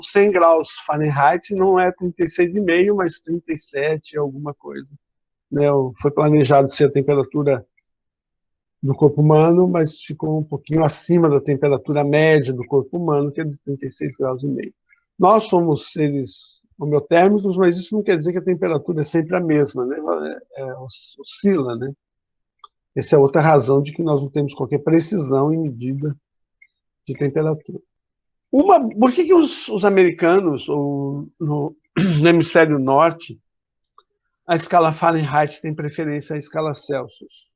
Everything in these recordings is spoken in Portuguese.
100 graus Fahrenheit não é 36,5, mas 37, alguma coisa. Né? Foi planejado ser a temperatura do corpo humano, mas ficou um pouquinho acima da temperatura média do corpo humano, que é de 36 graus e meio. Nós somos seres homeotérmicos, mas isso não quer dizer que a temperatura é sempre a mesma, né? Oscila, né? Essa é outra razão de que nós não temos qualquer precisão em medida de temperatura. Por que os americanos, ou no hemisfério norte, a escala Fahrenheit tem preferência à escala Celsius?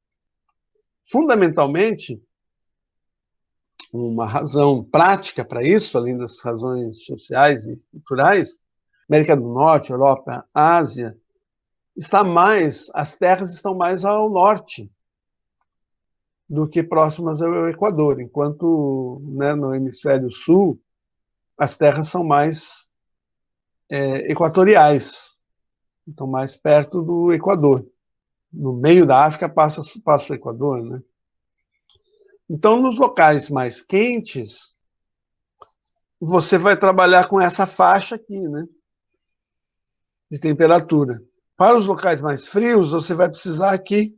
Fundamentalmente, uma razão prática para isso, além das razões sociais e culturais, América do Norte, Europa, Ásia, as terras estão mais ao norte do que próximas ao Equador, enquanto, né, no hemisfério sul as terras são mais equatoriais, estão mais perto do Equador. No meio da África passa o Equador, né? Então, nos locais mais quentes, você vai trabalhar com essa faixa aqui, né, de temperatura. Para os locais mais frios, você vai precisar aqui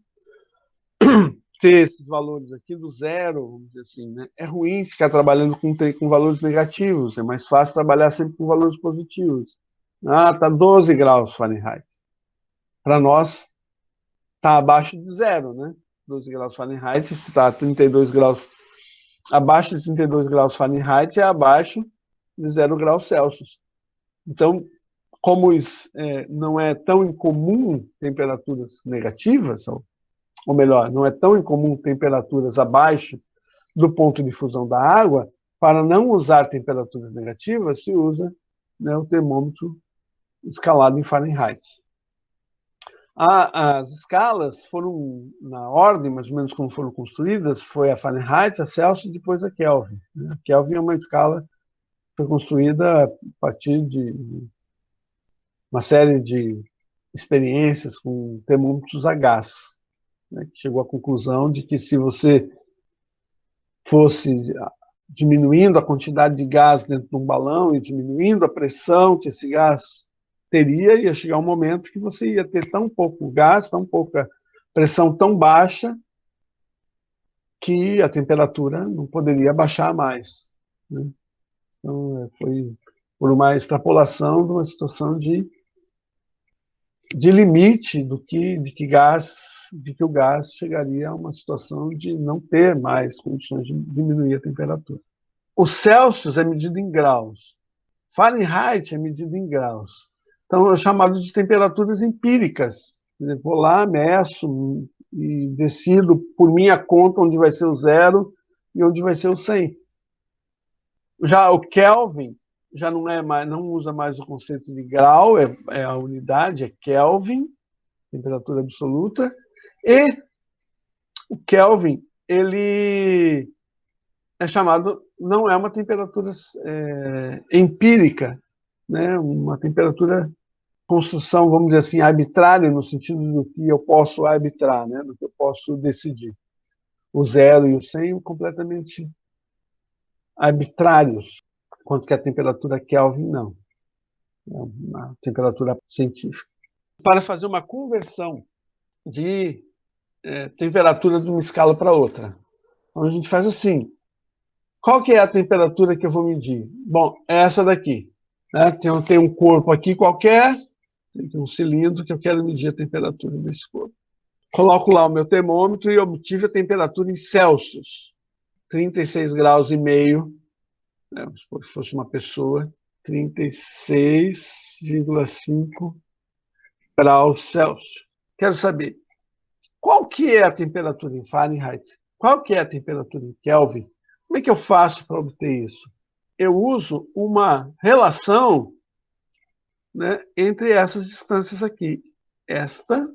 ter esses valores aqui do zero, vamos dizer assim, né? É ruim ficar trabalhando com valores negativos, é mais fácil trabalhar sempre com valores positivos. Tá 12 graus Fahrenheit. Para nós, está abaixo de zero, né? 12 graus Fahrenheit, se está 32 graus, abaixo de 32 graus Fahrenheit é abaixo de 0 graus Celsius. Então, como não é tão incomum temperaturas negativas, ou melhor, não é tão incomum temperaturas abaixo do ponto de fusão da água, para não usar temperaturas negativas, se usa, né, o termômetro escalado em Fahrenheit. As escalas foram na ordem, mais ou menos como foram construídas, foi a Fahrenheit, a Celsius e depois a Kelvin. A Kelvin é uma escala que foi construída a partir de uma série de experiências com termômetros a gás, né, que chegou à conclusão de que se você fosse diminuindo a quantidade de gás dentro de um balão e diminuindo a pressão que esse gás teria, ia chegar um momento que você ia ter tão pouco gás, tão pouca pressão tão baixa, que a temperatura não poderia baixar mais, né? Então, foi por uma extrapolação de uma situação de limite de que o gás chegaria a uma situação de não ter mais condições de diminuir a temperatura. O Celsius é medido em graus. Fahrenheit é medido em graus. Então, é chamado de temperaturas empíricas. Eu vou lá, meço e decido por minha conta onde vai ser o 0 e onde vai ser o 100. Já o Kelvin já não usa mais o conceito de grau, é a unidade, é Kelvin, temperatura absoluta, e o Kelvin, ele é chamado, não é uma temperatura empírica, né? Uma temperatura, construção, vamos dizer assim, arbitrária, no sentido do que eu posso arbitrar, né? Do que eu posso decidir. O 0 e o 100 completamente arbitrários, quanto que a temperatura Kelvin não. É uma temperatura científica. Para fazer uma conversão de temperatura de uma escala para outra, então a gente faz assim: qual que é a temperatura que eu vou medir? Bom, é essa daqui. Né? Tem um corpo aqui qualquer, tem um cilindro que eu quero medir a temperatura desse corpo. Coloco lá o meu termômetro e obtive a temperatura em Celsius. 36 graus e meio, né? Se fosse uma pessoa, 36,5 graus Celsius. Quero saber, qual que é a temperatura em Fahrenheit? Qual que é a temperatura em Kelvin? Como é que eu faço para obter isso? Eu uso uma relação, né, entre essas distâncias aqui. Esta